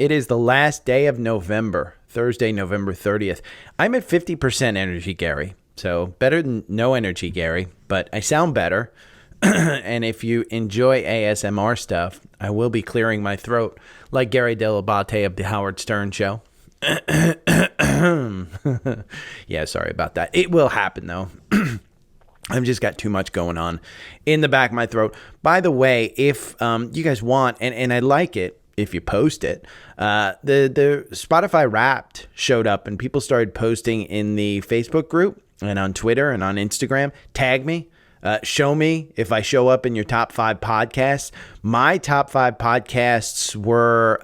It is the last day of November, Thursday, November 30th. I'm at 50% energy, Gary. So better than no energy, Gary, but I sound better. And if you enjoy ASMR stuff, I will be clearing my throat like Gary Delabate of the Howard Stern Show. Yeah, sorry about that. It will happen, though. I've just got too much going on in the back of my throat. By the way, if you guys want, and I like it if you post it, the Spotify Wrapped showed up and people started posting in the Facebook group and on Twitter and on Instagram. Tag me. Show me if I show up in your top 5 podcasts. My top 5 podcasts were,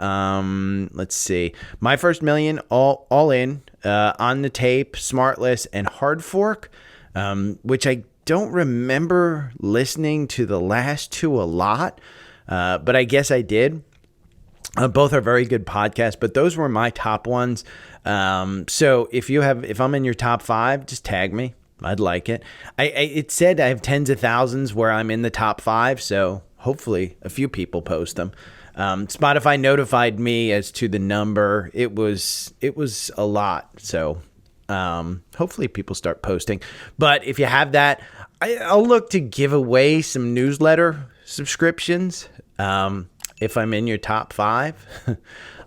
let's see, My First Million, All In, On the Tape, Smartless, and Hard Fork, which I don't remember listening to the last 2 a lot, but I guess I did. Both are very good podcasts, but those were my top ones. So if I'm in your top 5, just tag me. I'd like it. It said I have tens of thousands where I'm in the top 5, so hopefully a few people post them. Spotify notified me as to the number. It was a lot, so hopefully people start posting. But if you have that, I'll look to give away some newsletter subscriptions. If I'm in your top 5,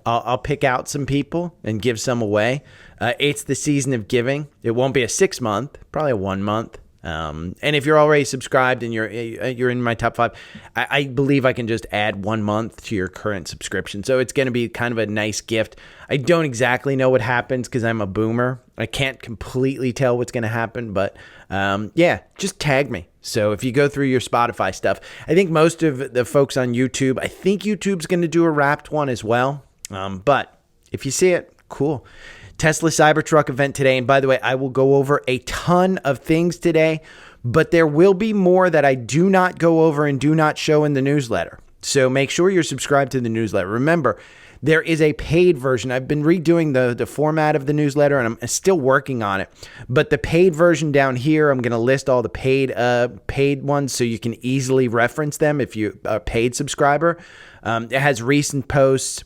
I'll pick out some people and give some away. It's the season of giving. It won't be a 6-month, probably a 1 month. And if you're already subscribed and you're in my top 5, I believe I can just add 1 month to your current subscription. So it's going to be kind of a nice gift. I don't exactly know what happens because I'm a boomer. I can't completely tell what's going to happen, but yeah, just tag me. So if you go through your Spotify stuff, I think most of the folks on YouTube, I think YouTube's going to do a wrapped one as well. But if you see it, cool. TSLA CYBERTRUCK event today. And by the way, I will go over a ton of things today, but there will be more that I do not go over and do not show in the newsletter. So make sure you're subscribed to the newsletter. Remember, there is a paid version. I've been redoing the format of the newsletter, and I'm still working on it. But the paid version down here, I'm going to list all the paid ones so you can easily reference them if you're a paid subscriber. It has recent posts.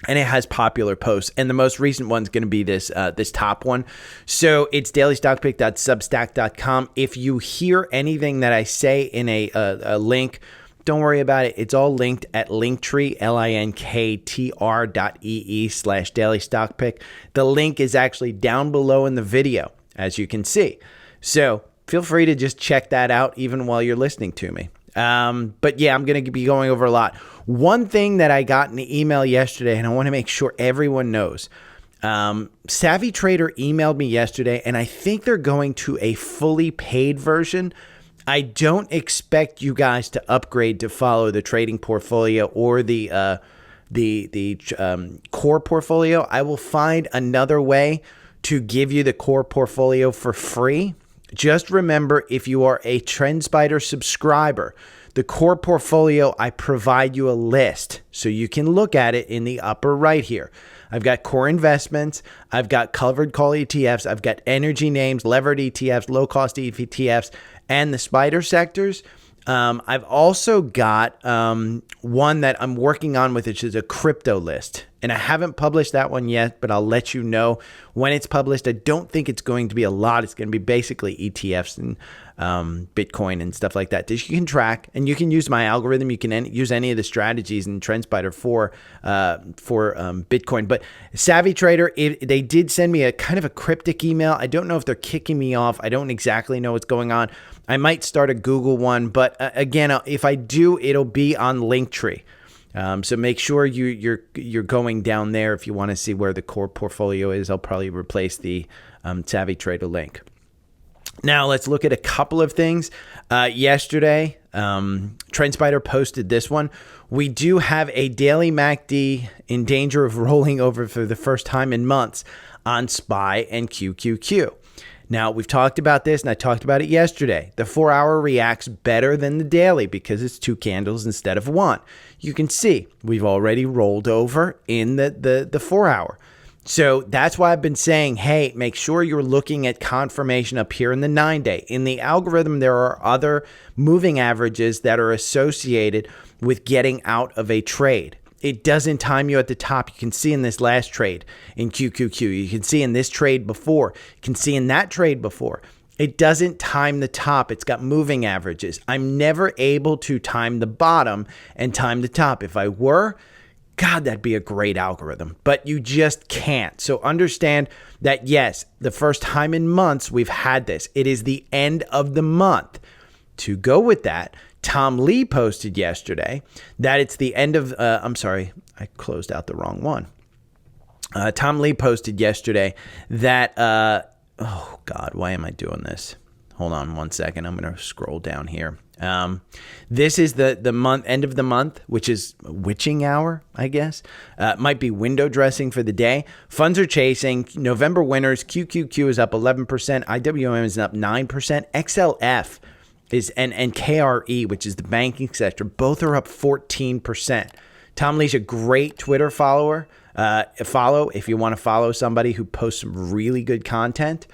And it has popular posts, and the most recent one's going to be this top one. So it's dailystockpick.substack.com. If you hear anything that I say in a link, don't worry about it. It's all linked at Linktree, linktr.ee/dailystockpick. The link is actually down below in the video, as you can see. So feel free to just check that out even while you're listening to me. But yeah, I'm going to be going over a lot. One thing that I got in the email yesterday, and I want to make sure everyone knows, Savvy Trader emailed me yesterday, and I think they're going to a fully paid version. I don't expect you guys to upgrade to follow the trading portfolio or the core portfolio. I will find another way to give you the core portfolio for free. Just remember, if you are a TrendSpider subscriber, the core portfolio, I provide you a list so you can look at it in the upper right here. I've got core investments. I've got covered call ETFs. I've got energy names, levered ETFs, low-cost ETFs, and the spider sectors. I've also got one that I'm working on which is a crypto list. And I haven't published that one yet, but I'll let you know when it's published. I don't think it's going to be a lot. It's going to be basically ETFs and Bitcoin and stuff like that you can track, and you can use my algorithm. You can use any of the strategies in TrendSpider for Bitcoin. But Savvy Trader, they did send me a kind of a cryptic email. I don't know if they're kicking me off. I don't exactly know what's going on. I might start a Google one, but again, if I do, it'll be on Linktree. So make sure you're going down there if you want to see where the core portfolio is. I'll probably replace the Savvy Trader link. Now let's look at a couple of things. Yesterday, TrendSpider posted this one. We do have a daily MACD in danger of rolling over for the first time in months on SPY and QQQ. Now, we've talked about this, and I talked about it yesterday. The 4-hour reacts better than the daily because it's 2 candles instead of 1. You can see we've already rolled over in the 4-hour. So that's why I've been saying, hey, make sure you're looking at confirmation up here in the 9-day. In the algorithm, there are other moving averages that are associated with getting out of a trade. It doesn't time you at the top. You can see in this last trade in QQQ. You can see in this trade before. You can see in that trade before. It doesn't time the top. It's got moving averages. I'm never able to time the bottom and time the top. If I were, God, that'd be a great algorithm, but you just can't. So understand that, yes, the first time in months we've had this. It is the end of the month. To go with that, Tom Lee posted yesterday that it's the end of, I'm sorry, I closed out the wrong one. Tom Lee posted yesterday that, oh God, why am I doing this? Hold on one second. I'm going to scroll down here. This is the month, end of the month, which is witching hour, I guess. Might be window dressing for the day. Funds are chasing. November winners. QQQ is up 11%. IWM is up 9%. XLF is and KRE, which is the banking sector, both are up 14%. Tom Lee's a great Twitter follower. Follow if you want to follow somebody who posts some really good content.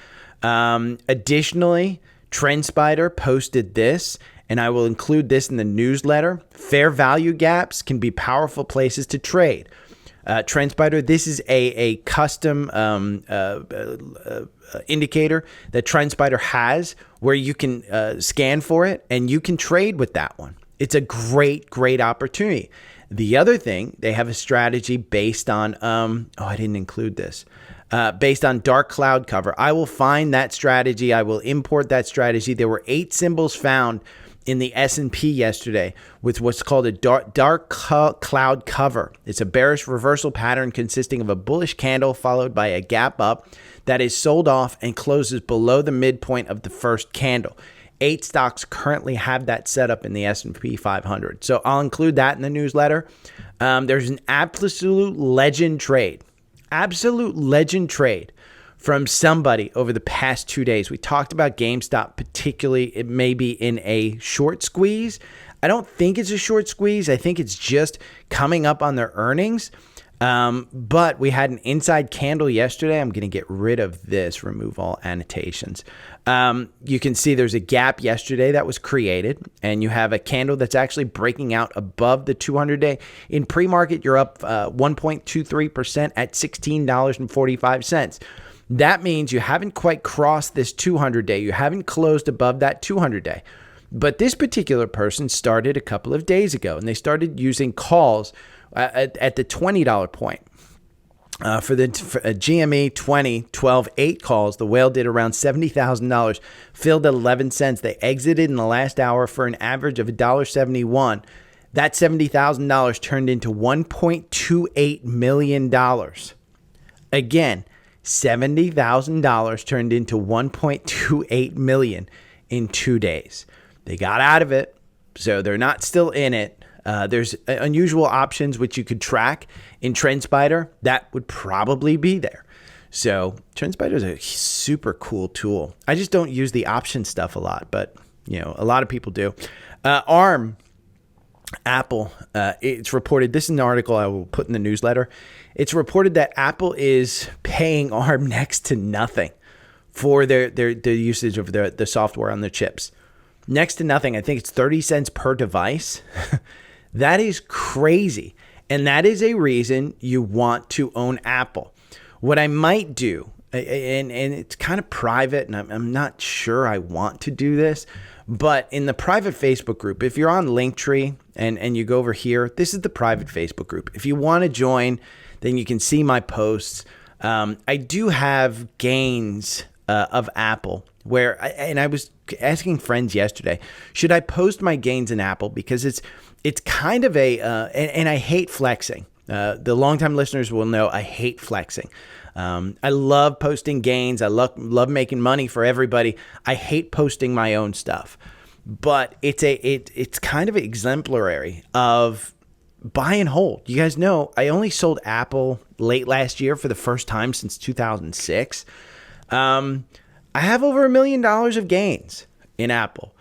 Additionally, TrendSpider posted this, and I will include this in the newsletter. Fair value gaps can be powerful places to trade. TrendSpider, this is a custom indicator that TrendSpider has where you can scan for it and you can trade with that one. It's a great opportunity. The other thing, they have a strategy based on, I didn't include this, based on dark cloud cover. I will find that strategy. I will import that strategy. There were 8 symbols found in the S&P yesterday with what's called a dark cloud cover. It's a bearish reversal pattern consisting of a bullish candle followed by a gap up that is sold off and closes below the midpoint of the first candle. 8 stocks currently have that set up in the S&P 500. So I'll include that in the newsletter. There's an absolute legend trade from somebody over the past 2 days. We talked about GameStop, particularly it may be in a short squeeze. I don't think it's a short squeeze. I think it's just coming up on their earnings. But we had an inside candle yesterday. I'm going to get rid of this, remove all annotations. You can see there's a gap yesterday that was created, and you have a candle that's actually breaking out above the 200-day. In pre-market, you're up 1.23% at $16.45. That means you haven't quite crossed this 200-day. You haven't closed above that 200-day. But this particular person started a couple of days ago, and they started using calls at the $20 point. For GME 20, 12, 8 calls, the whale did around $70,000, filled at 11 cents. They exited in the last hour for an average of $1.71. That $70,000 turned into $1.28 million. Again, $70,000 turned into $1.28 million in 2 days. They got out of it, so they're not still in it. There's unusual options which you could track in TrendSpider. That would probably be there. So TrendSpider is a super cool tool. I just don't use the option stuff a lot, but a lot of people do. ARM, Apple, it's reported, this is an article I will put in the newsletter. It's reported that Apple is paying ARM next to nothing for their usage of the software on their chips. Next to nothing. I think it's 30 cents per device. That is crazy. And that is a reason you want to own Apple. What I might do, and it's kind of private, and I'm not sure I want to do this, but in the private Facebook group, if you're on Linktree and you go over here, this is the private Facebook group. If you want to join, then you can see my posts. I do have gains of Apple where, and I was asking friends yesterday, should I post my gains in Apple? Because it's kind of and I hate flexing. The longtime listeners will know I hate flexing. I love posting gains. I love making money for everybody. I hate posting my own stuff, but it's kind of exemplary of buy and hold. You guys know I only sold Apple late last year for the first time since 2006. I have over $1 million of gains in Apple.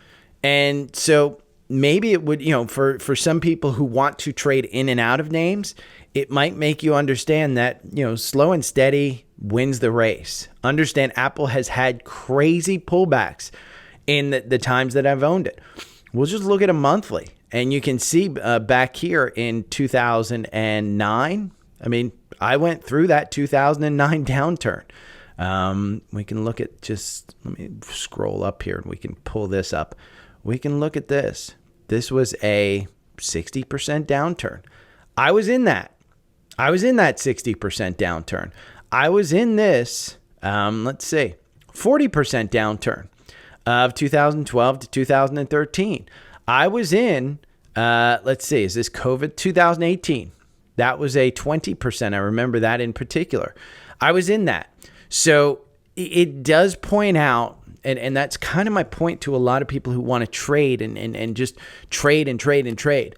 And so maybe it would, for some people who want to trade in and out of names, it might make you understand that, slow and steady wins the race. Understand Apple has had crazy pullbacks in the times that I've owned it. We'll just look at a monthly. And you can see back here in 2009, I mean, I went through that 2009 downturn. We can look at let me scroll up here and we can pull this up. We can look at this. This was a 60% downturn. I was in that. I was in that 60% downturn. I was in this, let's see, 40% downturn of 2012 to 2013. I was in, let's see, is this COVID? 2018. That was a 20%. I remember that in particular. I was in that. So it does point out, and that's kind of my point to a lot of people who want to trade and just trade and trade and trade.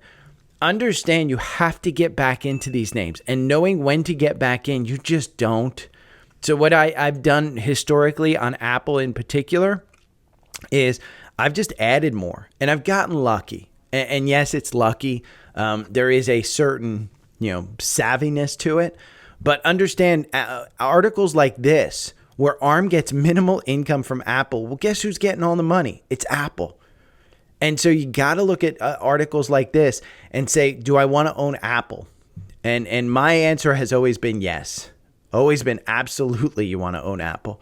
Understand you have to get back into these names, and knowing when to get back in, you just don't. So what I've done historically on Apple in particular is I've just added more, and I've gotten lucky. And yes, it's lucky. There is a certain, savviness to it. But understand articles like this, where ARM gets minimal income from Apple. Well, guess who's getting all the money? It's Apple. And so you got to look at articles like this and say, do I want to own Apple? And my answer has always been yes. Always been absolutely you want to own Apple.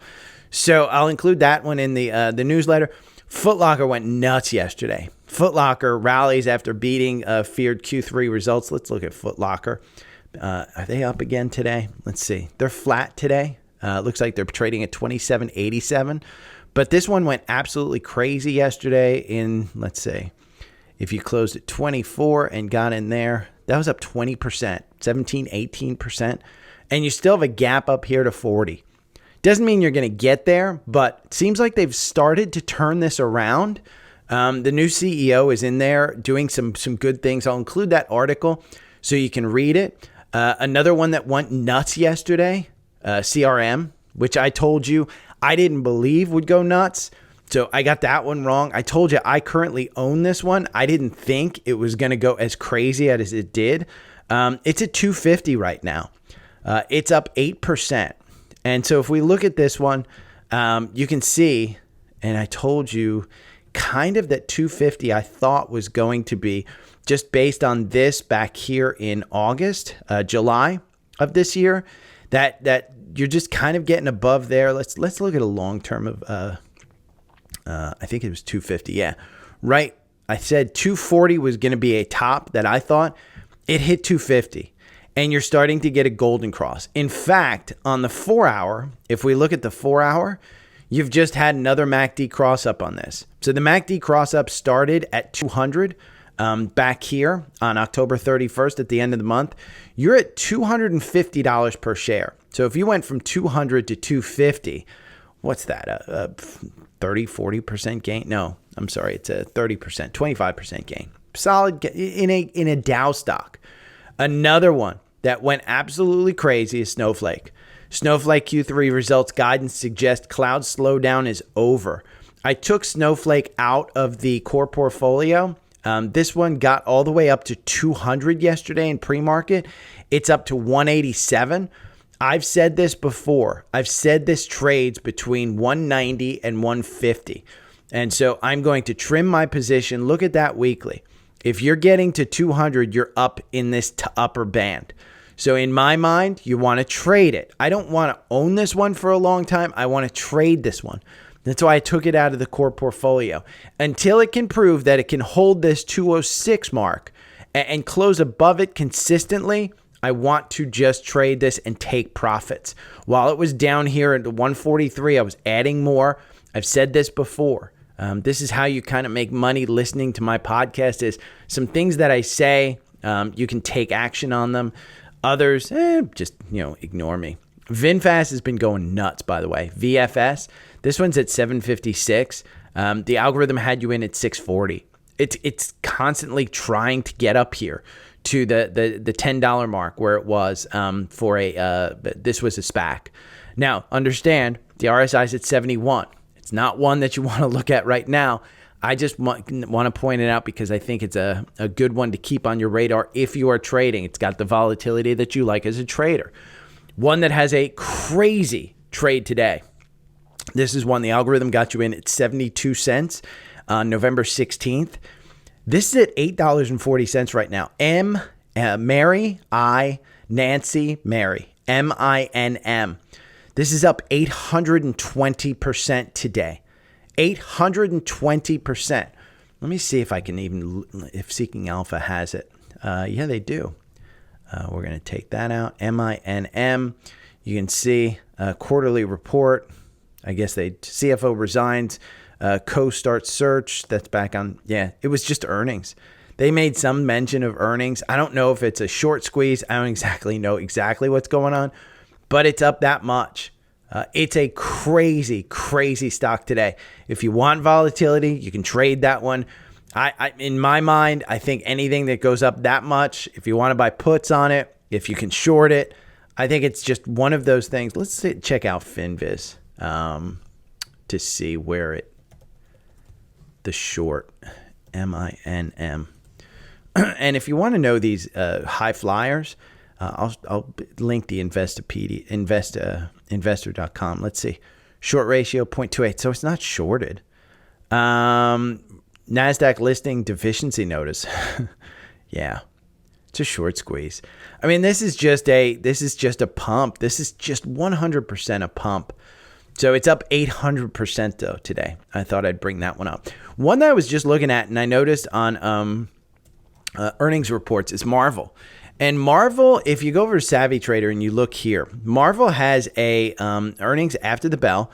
So I'll include that one in the newsletter. Foot Locker went nuts yesterday. Foot Locker rallies after beating feared Q3 results. Let's look at Foot Locker. Are they up again today? Let's see. They're flat today. Looks like they're trading at 27.87. But this one went absolutely crazy yesterday in, let's see, if you closed at 24 and got in there, that was up 20%, 17, 18%. And you still have a gap up here to 40. Doesn't mean you're going to get there, but it seems like they've started to turn this around. The new CEO is in there doing some good things. I'll include that article so you can read it. Another one that went nuts yesterday, CRM, which I told you I didn't believe would go nuts. So I got that one wrong. I told you I currently own this one. I didn't think it was going to go as crazy as it did. It's at 250 right now. It's up 8%. And so if we look at this one, you can see, and I told you kind of that 250 I thought was going to be just based on this back here in August, July of this year, that you're just kind of getting above there. Let's look at a long term of, I think it was 250. Yeah, right. I said 240 was going to be a top that I thought. It hit 250. And you're starting to get a golden cross. In fact, on the 4 hour, if we look at the 4 hour, you've just had another MACD cross up on this. So the MACD cross up started at 200 back here on October 31st at the end of the month. You're at $250 per share. So if you went from 200 to 250, what's that? A 30, 40% gain? No, I'm sorry. It's a 30%, 25% gain. Solid in a Dow stock. Another one that went absolutely crazy is Snowflake. Snowflake Q3 results guidance suggests cloud slowdown is over. I took Snowflake out of the core portfolio. This one got all the way up to 200 yesterday in pre-market. It's up to 187. I've said this before. I've said this trades between 190 and 150. And so I'm going to trim my position. Look at that weekly. If you're getting to 200, you're up in this upper band. So in my mind, you want to trade it. I don't want to own this one for a long time. I want to trade this one. That's why I took it out of the core portfolio until it can prove that it can hold this 206 mark and close above it consistently. I want to just trade this and take profits. While it was down here at 143, I was adding more. I've said this before. This is how you kind of make money listening to my podcast is some things that I say, you can take action on them. Others, just, ignore me. VinFast has been going nuts, by the way. VFS, this one's at 756. The algorithm had you in at 640. It's constantly trying to get up here to the $10 mark where it was for this was a SPAC. Now, understand, the RSI is at 71. It's not one that you want to look at right now. I just want to point it out because I think it's a good one to keep on your radar if you are trading. It's got the volatility that you like as a trader. One that has a crazy trade today. This is one the algorithm got you in at 72 cents on November 16th. This is at $8.40 right now. Mary, Nancy, Mary, MINM. This is up 820% today. 820%. Let me see if I can if Seeking Alpha has it. Yeah, they do. We're going to take that out. MINM. You can see quarterly report. I guess CFO resigns. Co-start search. That's back on. Yeah, it was just earnings. They made some mention of earnings. I don't know if it's a short squeeze. I don't exactly know what's going on, but it's up that much. It's a crazy, crazy stock today. If you want volatility, you can trade that one. In my mind, I think anything that goes up that much, if you want to buy puts on it, if you can short it, I think it's just one of those things. Let's check out FinViz to see where the short, MINM. And if you want to know these high flyers, I'll link the investor.com. Let's see. Short ratio 0.28. So it's not shorted. NASDAQ listing deficiency notice. Yeah. It's a short squeeze. I mean, this is just a pump. This is just 100% a pump. So it's up 800% though today. I thought I'd bring that one up. One that I was just looking at and I noticed on earnings reports is Marvel. And Marvel, if you go over to Savvy Trader and you look here, Marvel has a earnings after the bell,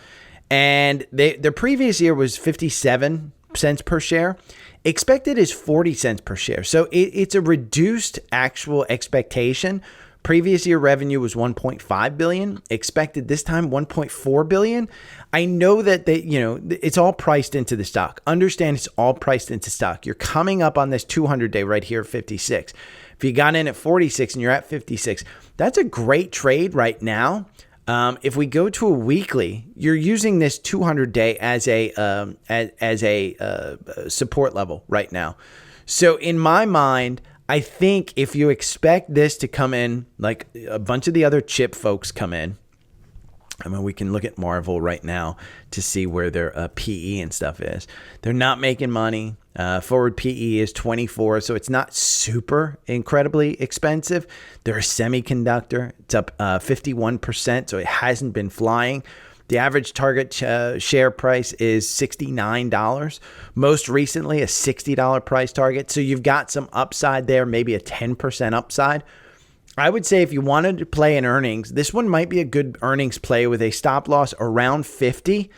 and their previous year was 57 cents per share. Expected is 40 cents per share. So it's a reduced actual expectation. Previous year revenue was 1.5 billion. Expected this time 1.4 billion. I know that it's all priced into the stock. Understand it's all priced into stock. You're coming up on this 200-day right here at 56. If you got in at 46 and you're at 56, that's a great trade right now. If we go to a weekly, you're using this 200-day as a support level right now. So in my mind, I think if you expect this to come in like a bunch of the other chip folks come in, I mean, we can look at Marvel right now to see where their PE and stuff is. They're not making money. Forward PE is 24, so it's not super incredibly expensive. They're a semiconductor. It's up 51%, so it hasn't been flying. The average target share price is $69. Most recently, a $60 price target. So you've got some upside there, maybe a 10% upside. I would say if you wanted to play in earnings, this one might be a good earnings play with a stop loss around 50,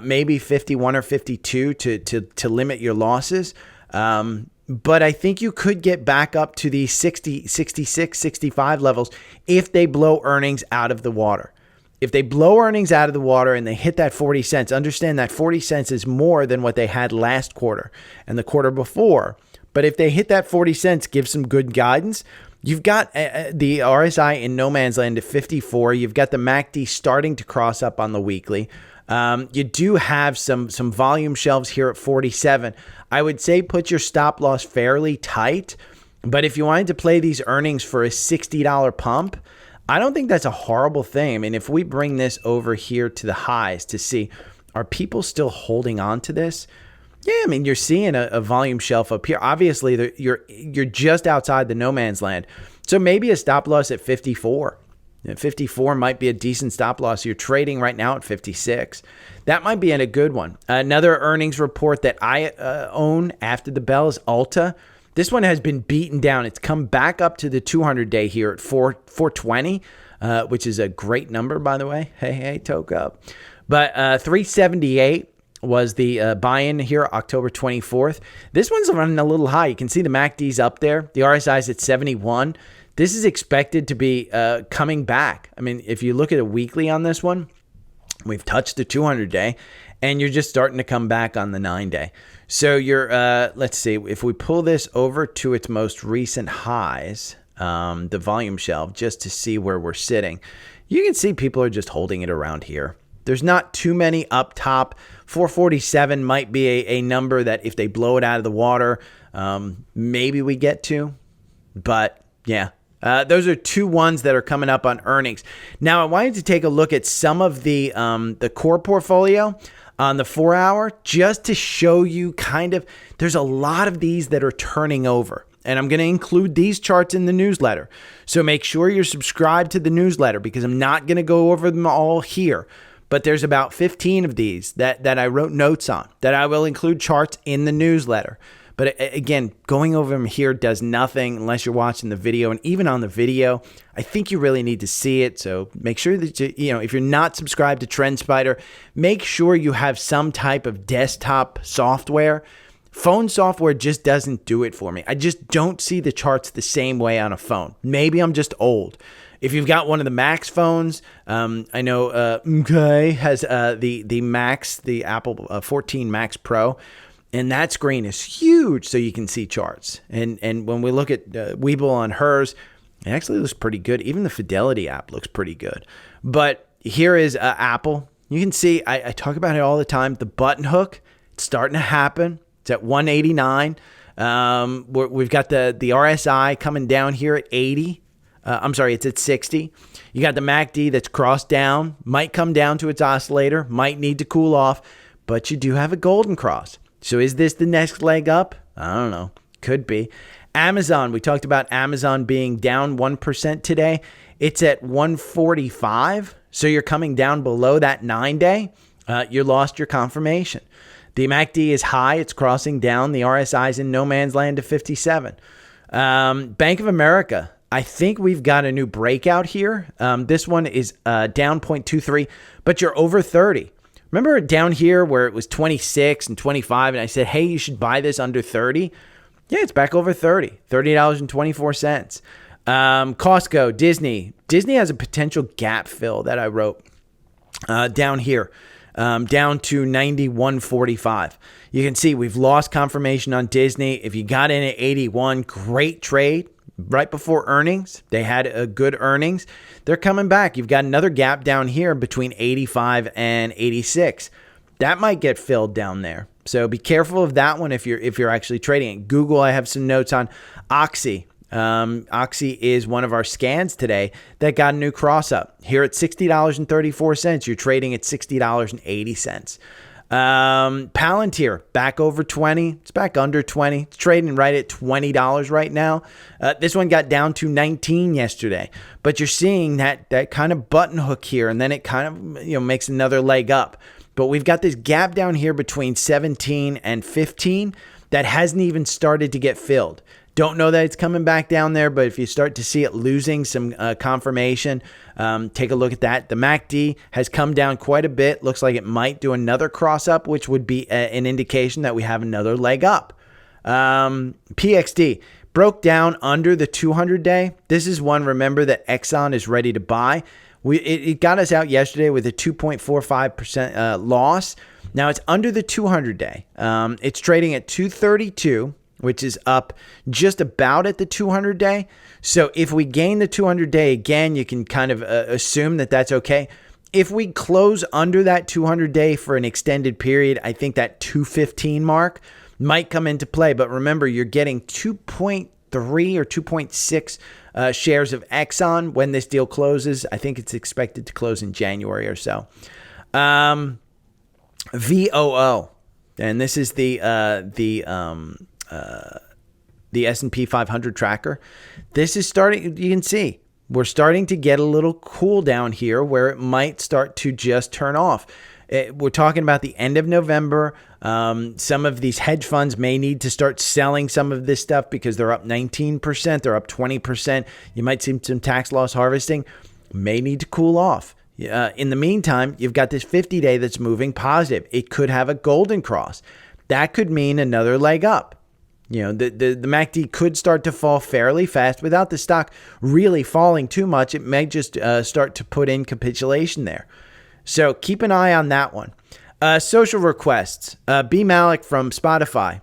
maybe 51 or 52 to limit your losses. But I think you could get back up to the 60, 66, 65 levels if they blow earnings out of the water. If they blow earnings out of the water and they hit that 40 cents, understand that 40 cents is more than what they had last quarter and the quarter before. But if they hit that 40 cents, give some good guidance. You've got the RSI in no man's land at 54. You've got the MACD starting to cross up on the weekly. You do have some volume shelves here at 47. I would say put your stop loss fairly tight. But if you wanted to play these earnings for a $60 pump, I don't think that's a horrible thing. I mean, if we bring this over here to the highs to see, are people still holding on to this? Yeah, I mean, you're seeing a volume shelf up here. Obviously, you're just outside the no man's land. So maybe a stop loss at 54. 54 might be a decent stop loss. You're trading right now at 56. That might be a good one. Another earnings report that I own after the bell is ULTA. This one has been beaten down. It's come back up to the 200-day here at 420, which is a great number, by the way. Hey, toke up. But 378 was the buy-in here, October 24th. This one's running a little high. You can see the MACD's up there. The RSI's at 71. This is expected to be coming back. I mean, if you look at a weekly on this one, we've touched the 200-day, and you're just starting to come back on the 9-day. So you're, let's see, if we pull this over to its most recent highs, the volume shelf, just to see where we're sitting, you can see people are just holding it around here. There's not too many up top. 447 might be a number that if they blow it out of the water, maybe we get to. But yeah, those are two ones that are coming up on earnings. Now, I wanted to take a look at some of the core portfolio. on the 4-hour, just to show you kind of, there's a lot of these that are turning over. And I'm going to include these charts in the newsletter. So make sure you're subscribed to the newsletter, because I'm not going to go over them all here. But there's about 15 of these that I wrote notes on that I will include charts in the newsletter. But again, going over them here does nothing unless you're watching the video. And even on the video, I think you really need to see it. So make sure that, if you're not subscribed to TrendSpider, make sure you have some type of desktop software. Phone software just doesn't do it for me. I just don't see the charts the same way on a phone. Maybe I'm just old. If you've got one of the Max phones, I know has the Max, the Apple 14 Max Pro, and that screen is huge, so you can see charts. And when we look at Webull on hers, it actually looks pretty good. Even the Fidelity app looks pretty good. But here is Apple. You can see, I talk about it all the time, the button hook, it's starting to happen. It's at 189. We've got the RSI coming down here at 80. It's at 60. You got the MACD that's crossed down, might come down to its oscillator, might need to cool off, but you do have a golden cross. So is this the next leg up? I don't know. Could be. Amazon, we talked about Amazon being down 1% today. It's at 145. So you're coming down below that 9-day. You lost your confirmation. The MACD is high. It's crossing down. The RSI is in no man's land to 57. Bank of America, I think we've got a new breakout here. This one is down 0.23, but you're over 30. Remember down here where it was 26 and 25, and I said, hey, you should buy this under 30? Yeah, it's back over 30, $30.24. Costco, Disney. Disney has a potential gap fill that I wrote down here. Down to 91.45. You can see we've lost confirmation on Disney. If you got in at 81, great trade right before earnings. They had a good earnings. They're coming back. You've got another gap down here between 85 and 86. That might get filled down there. So be careful of that one if you're actually trading it. Google, I have some notes on. Oxy. Oxy is one of our scans today that got a new cross up here at $60.34. You're trading at $60.80. Palantir back over 20. It's back under 20. It's trading right at $20 right now. This one got down to 19 yesterday, but you're seeing that kind of button hook here, and then it kind of makes another leg up. But we've got this gap down here between 17 and 15 that hasn't even started to get filled. Don't know that it's coming back down there, but if you start to see it losing some confirmation, take a look at that. The MACD has come down quite a bit. Looks like it might do another cross up, which would be an indication that we have another leg up. PXD broke down under the 200-day. This is one, remember, that Exxon is ready to buy. It got us out yesterday with a 2.45% loss. Now it's under the 200-day. It's trading at 232. Which is up just about at the 200-day. So if we gain the 200-day again, you can kind of assume that that's okay. If we close under that 200-day for an extended period, I think that 215 mark might come into play. But remember, you're getting 2.3 or 2.6 shares of Exxon when this deal closes. I think it's expected to close in January or so. VOO, and this is the S&P 500 tracker. This is starting, you can see, we're starting to get a little cool down here where it might start to just turn off. We're talking about the end of November. Some of these hedge funds may need to start selling some of this stuff because they're up 19%, they're up 20%. You might see some tax loss harvesting. May need to cool off. In the meantime, you've got this 50-day that's moving positive. It could have a golden cross. That could mean another leg up. The MACD could start to fall fairly fast without the stock really falling too much. It may just start to put in capitulation there. So keep an eye on that one. Social requests. B. Malik from Spotify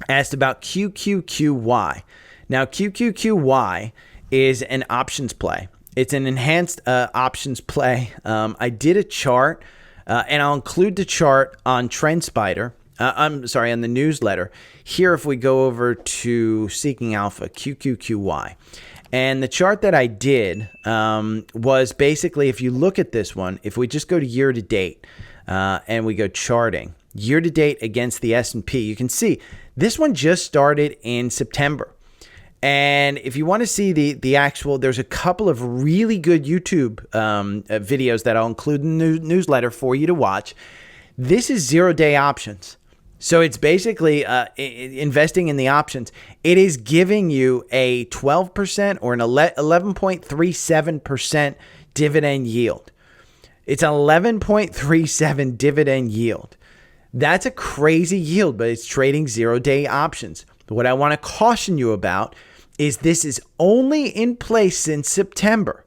asked about QQQY. Now, QQQY is an options play. It's an enhanced options play. I did a chart, and I'll include the chart on TrendSpider. On the newsletter. Here, if we go over to Seeking Alpha, QQQY. And the chart that I did was basically, if you look at this one, if we just go to year to date, and we go charting. Year to date against the S&P, you can see this one just started in September. And if you want to see the actual, there's a couple of really good YouTube videos that I'll include in the newsletter for you to watch. This is 0-day options. So it's basically investing in the options. It is giving you a 12% or an 11.37% dividend yield. It's 11.37 dividend yield. That's a crazy yield, but it's trading 0-day options. What I want to caution you about is this is only in place since September.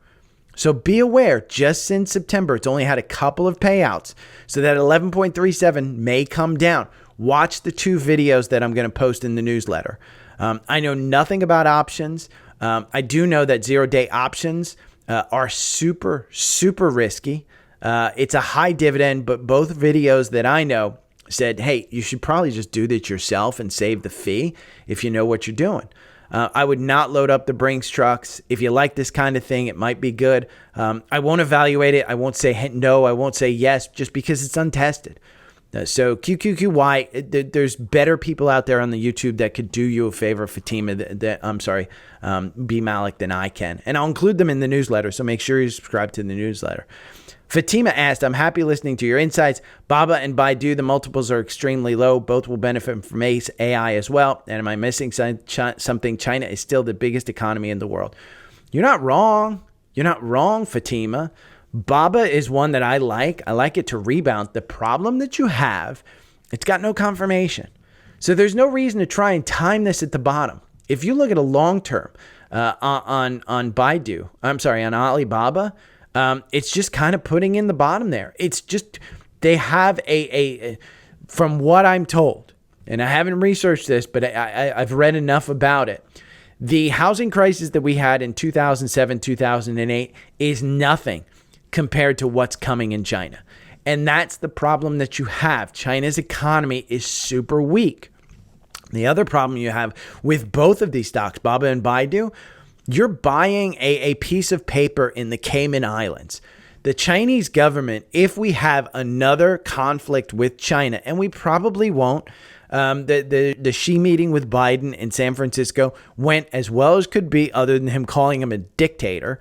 So be aware, just since September, it's only had a couple of payouts. So that 11.37 may come down. Watch the 2 videos that I'm going to post in the newsletter. I know nothing about options. I do know that 0-day options are super, super risky. It's a high dividend, but both videos that I know said, hey, you should probably just do this yourself and save the fee if you know what you're doing. I would not load up the Brinks trucks. If you like this kind of thing, it might be good. I won't evaluate it. I won't say no. I won't say yes, just because it's untested. So QQQY, there's better people out there on the YouTube that could do you a favor, Fatima, B Malik, than I can. And I'll include them in the newsletter, so make sure you subscribe to the newsletter. Fatima asked, I'm happy listening to your insights. Baba and Baidu, the multiples are extremely low. Both will benefit from AI as well. And am I missing something? China is still the biggest economy in the world. You're not wrong. You're not wrong, Fatima. Baba is one that I like. I like it to rebound. The problem that you have, it's got no confirmation. So there's no reason to try and time this at the bottom. If you look at a long term on Alibaba, it's just kind of putting in the bottom there. It's just, they have from what I'm told, and I haven't researched this, but I've read enough about it. The housing crisis that we had in 2007, 2008 is nothing compared to what's coming in China. And that's the problem that you have. China's economy is super weak. The other problem you have with both of these stocks, Baba and Baidu, you're buying a piece of paper in the Cayman Islands. The Chinese government, if we have another conflict with China, and we probably won't, the Xi meeting with Biden in San Francisco went as well as could be, other than him calling him a dictator.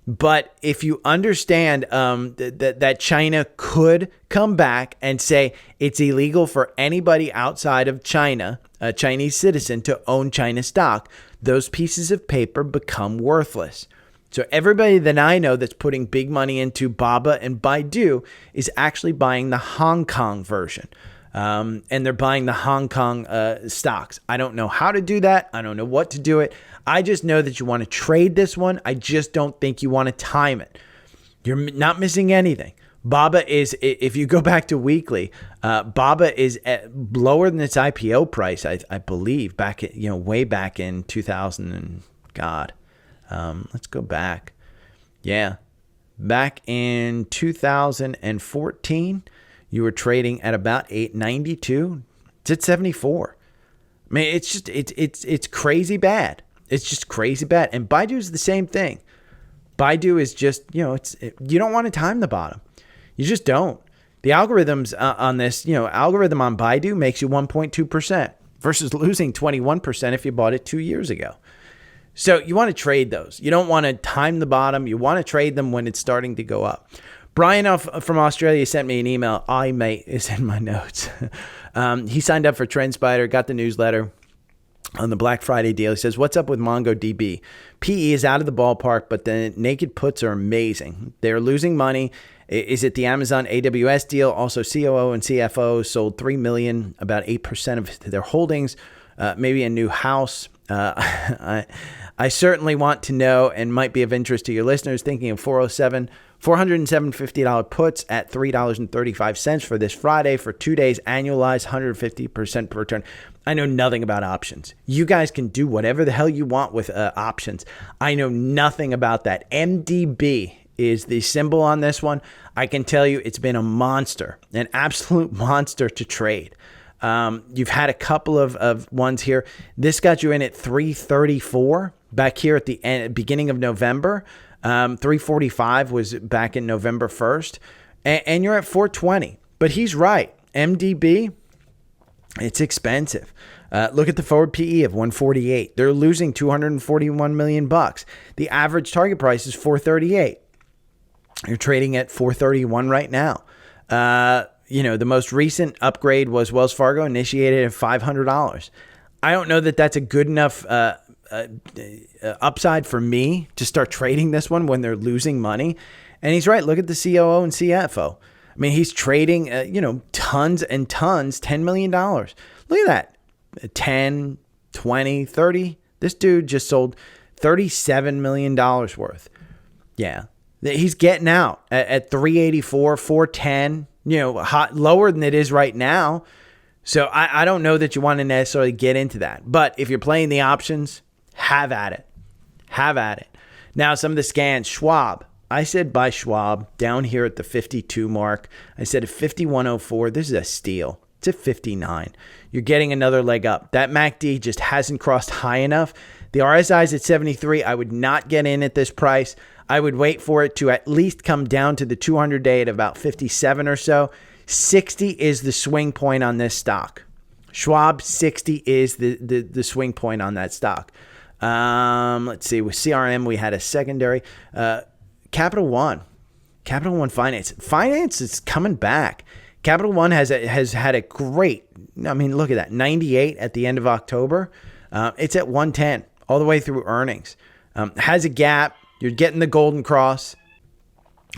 But if you understand that China could come back and say it's illegal for anybody outside of China, a Chinese citizen, to own China stock, those pieces of paper become worthless. So everybody that I know that's putting big money into Baba and Baidu is actually buying the Hong Kong version. And they're buying the Hong Kong stocks. I don't know how to do that. I don't know what to do it. I just know that you want to trade this one. I just don't think you want to time it. You're not missing anything. Baba is, if you go back to weekly, Baba is lower than its IPO price, I believe, back at, way back in 2000 and God. Let's go back. Yeah. Back in 2014, you were trading at about 892. It's at 74. I mean, it's just, it's crazy bad. It's just crazy bad. And Baidu is the same thing. Baidu is just, you don't want to time the bottom. You just don't. The algorithms on this, algorithm on Baidu makes you 1.2% versus losing 21% if you bought it 2 years ago. So you want to trade those. You don't want to time the bottom. You want to trade them when it's starting to go up. Brian from Australia sent me an email. Mate is in my notes. He signed up for TrendSpider, got the newsletter on the Black Friday deal. He says, what's up with MongoDB? PE is out of the ballpark, but the naked puts are amazing. They're losing money. Is it the Amazon AWS deal? Also, COO and CFO sold $3 million, about 8% of their holdings, maybe a new house. I certainly want to know, and might be of interest to your listeners, thinking of $407.50 puts at $3.35 for this Friday for 2 days, annualized 150% per return. I know nothing about options. You guys can do whatever the hell you want with options. I know nothing about that. MDB is the symbol on this one. I can tell you it's been a monster, an absolute monster to trade. You've had a couple of ones here. This got you in at 334 back here at the beginning of November. 345 was back in November 1st. And you're at 420. But he's right. MDB, it's expensive. Look at the forward PE of 148. They're losing 241 million bucks. The average target price is 438. You're trading at 431 right now. The most recent upgrade was Wells Fargo initiated at $500. I don't know that that's a good enough upside for me to start trading this one when they're losing money. And he's right. Look at the COO and CFO. I mean, he's trading, tons and tons, $10 million. Look at that. 10, 20, 30. This dude just sold $37 million worth. Yeah. He's getting out at 384, 410, lower than it is right now. So I don't know that you want to necessarily get into that. But if you're playing the options, have at it. Have at it. Now, some of the scans, Schwab. I said buy Schwab down here at the 52 mark. I said at 5104, this is a steal. It's at 59. You're getting another leg up. That MACD just hasn't crossed high enough. The RSI is at 73. I would not get in at this price. I would wait for it to at least come down to the 200-day at about 57 or so. 60 is the swing point on this stock. Schwab, 60 is the swing point on that stock. Let's see. With CRM, we had a secondary. Capital One Finance. Finance is coming back. Capital One has had a great, look at that, 98 at the end of October. It's at 110 all the way through earnings. Has a gap. You're getting the golden cross.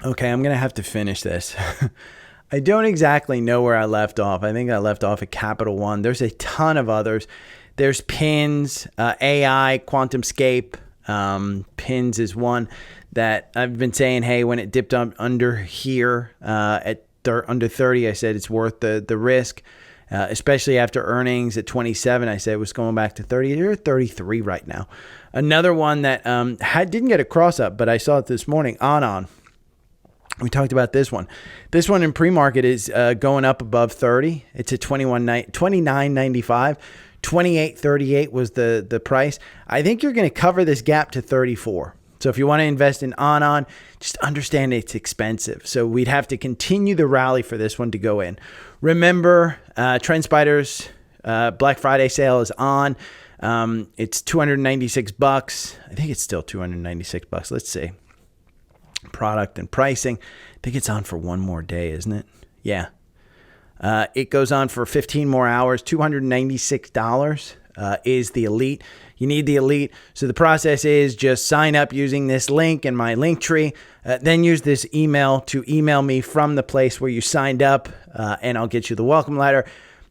Okay, I'm going to have to finish this. I don't exactly know where I left off. I think I left off at Capital One. There's a ton of others. There's PINS, AI, QuantumScape. PINS is one that I've been saying, hey, when it dipped under here at under 30, I said it's worth the risk, especially after earnings at 27. I said it was going back to 30. You're 33 right now. Another one that didn't get a cross up, but I saw it this morning, On. We talked about this one. This one in pre-market is going up above 30. It's at 29.95. 28.38 was the price. I think you're going to cover this gap to 34. So if you want to invest in On, just understand it's expensive. So we'd have to continue the rally for this one to go in. Remember, TrendSpider's Black Friday sale is on. It's $296. I think it's still $296. Let's see. Product and pricing. I think it's on for one more day, isn't it? Yeah. It goes on for 15 more hours. $296 is the Elite. You need the Elite. So the process is just sign up using this link in my link tree. Then use this email to email me from the place where you signed up, and I'll get you the welcome letter.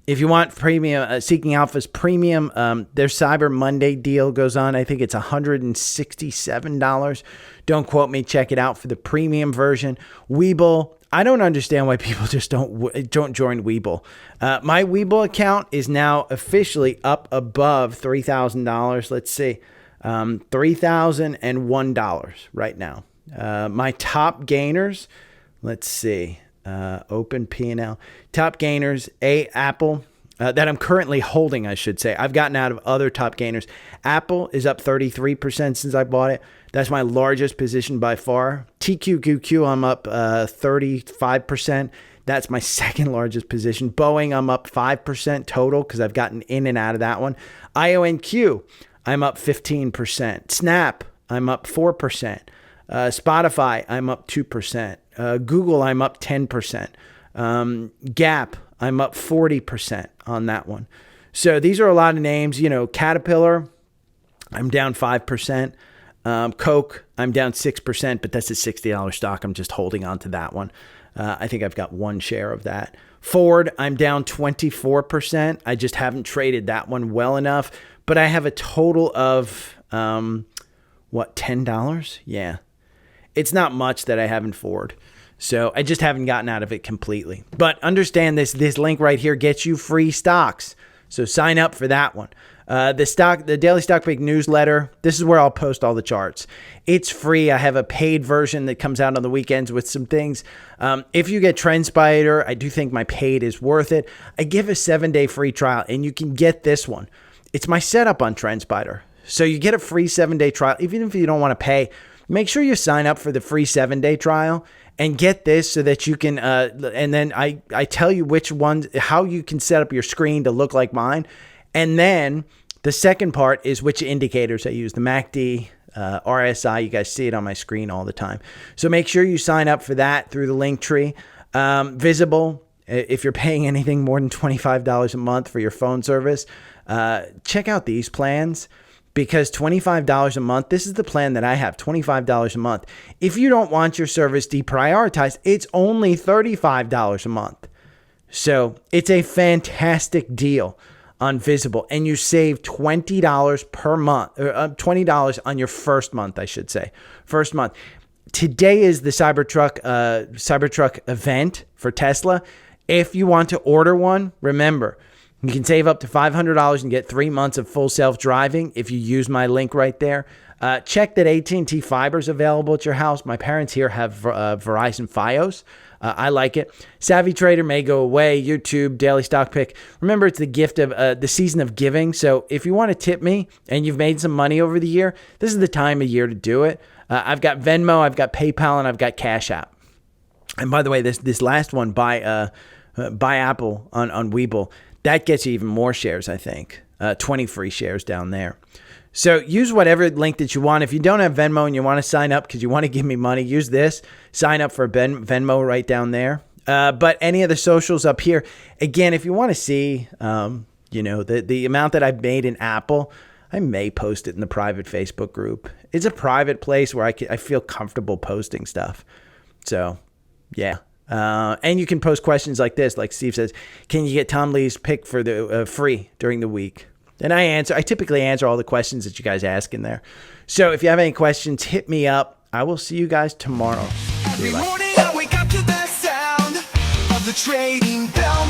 If you want premium, Seeking Alpha's premium, their Cyber Monday deal goes on. I think it's $167. Don't quote me. Check it out for the premium version. Webull. I don't understand why people just don't join Webull. My Webull account is now officially up above $3,000. Let's see, $3,001 right now. My top gainers. Let's see. Open P&L. Top gainers, aapl, that I'm currently holding, I should say. I've gotten out of other top gainers. Apple is up 33% since I bought it. That's my largest position by far. TQQQ, I'm up 35%. That's my second largest position. Boeing, I'm up 5% total because I've gotten in and out of that one. IONQ, I'm up 15%. Snap, I'm up 4%. Spotify, I'm up 2%. Google, I'm up 10%. Gap, I'm up 40% on that one. So these are a lot of names. Caterpillar, I'm down 5%. Coke, I'm down 6%, but that's a $60 stock. I'm just holding on to that one. I think I've got one share of that. Ford, I'm down 24%. I just haven't traded that one well enough, but I have a total of, $10? Yeah. It's not much that I have in Ford. So I just haven't gotten out of it completely. But understand this link right here gets you free stocks. So sign up for that one. The Daily Stock Pick newsletter, this is where I'll post all the charts. It's free. I have a paid version that comes out on the weekends with some things. If you get TrendSpider, I do think my paid is worth it. I give a 7-day free trial, and you can get this one. It's my setup on TrendSpider. So you get a free 7-day trial. Even if you don't want to pay, make sure you sign up for the free 7-day trial. and get this so that you can, and then I tell you which ones, how you can set up your screen to look like mine. And then the second part is which indicators I use, the MACD, RSI. You guys see it on my screen all the time. So make sure you sign up for that through the link tree. Visible, if you're paying anything more than $25 a month for your phone service, check out these plans, because $25 a month, this is the plan that I have, $25 a month. If you don't want your service deprioritized, it's only $35 a month. So it's a fantastic deal on Visible, and you save $20 per month, or $20 on your first month, I should say. First month. Today is the Cybertruck event for Tesla. If you want to order one, remember, you can save up to $500 and get 3 months of full self-driving if you use my link right there. Check that AT&T Fiber is available at your house. My parents here have Verizon Fios. I like it. Savvy Trader may go away. YouTube, Daily Stock Pick. Remember, it's the gift of the season of giving. So if you want to tip me and you've made some money over the year, this is the time of year to do it. I've got Venmo, I've got PayPal, and I've got Cash App. And by the way, this last one, buy Apple on Webull, that gets you even more shares, I think. 20 free shares down there. So use whatever link that you want. If you don't have Venmo and you want to sign up because you want to give me money, use this. Sign up for Venmo right down there. But any of the socials up here, again, if you want to see, the amount that I've made in Apple, I may post it in the private Facebook group. It's a private place where I feel comfortable posting stuff. So, yeah. And you can post questions like this, like Steve says, can you get Tom Lee's pick for the free during the week? And I typically answer all the questions that you guys ask in there. So if you have any questions, hit me up. I will see you guys tomorrow. Every morning I wake up to the sound of the trading bell.